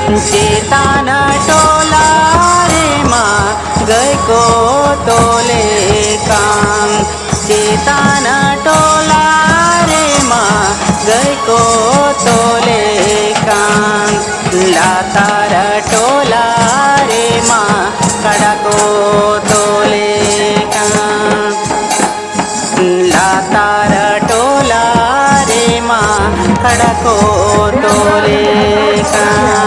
चेतान टोला रे माँ गए को तोले काम चेतान टोला रे माँ गए को तोले काम लातार टोला रे माँ कड़ा को तोले काम लातार टोला रे माँ कड़ा को तोले काम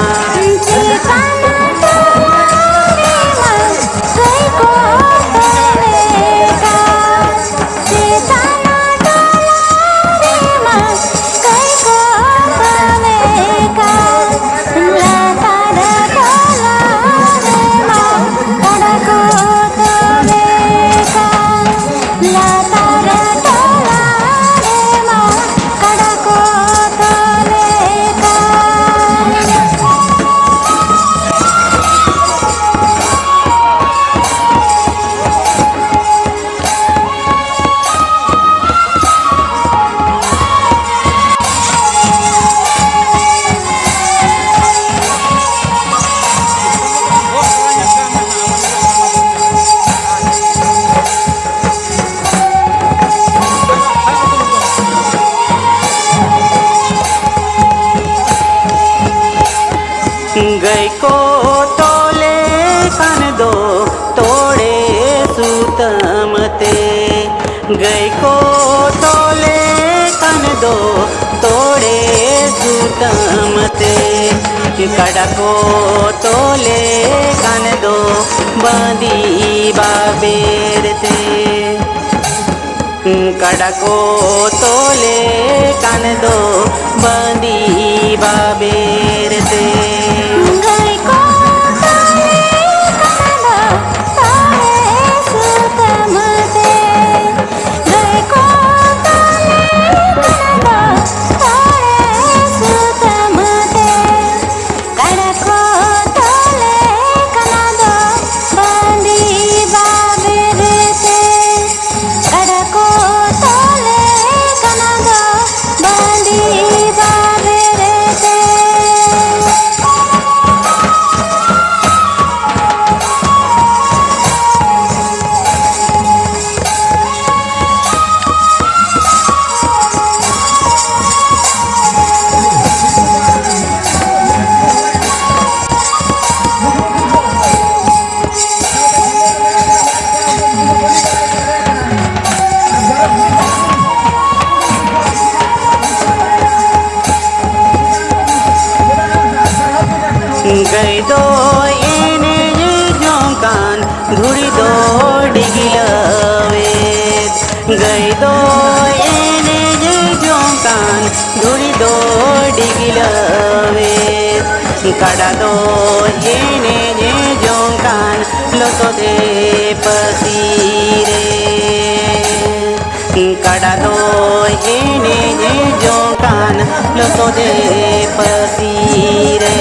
गई को तोले कन दो तोड़े सुतमते गई को तोले कन दो तोड़े सुतमते कड़ा को तोले कन दो बंदी बाबेरते कड़ा को तोले कन दो बंदी बाबेरते गई दो एने जोंकान धुरी दो डिगिलवे गई दो एने जोंकान धुरी दो डिगिलवे कड़ा दो एने जोंकान लोतो दे पसीरे कड़ा दो एने जोंकान लोतो दे पसीरे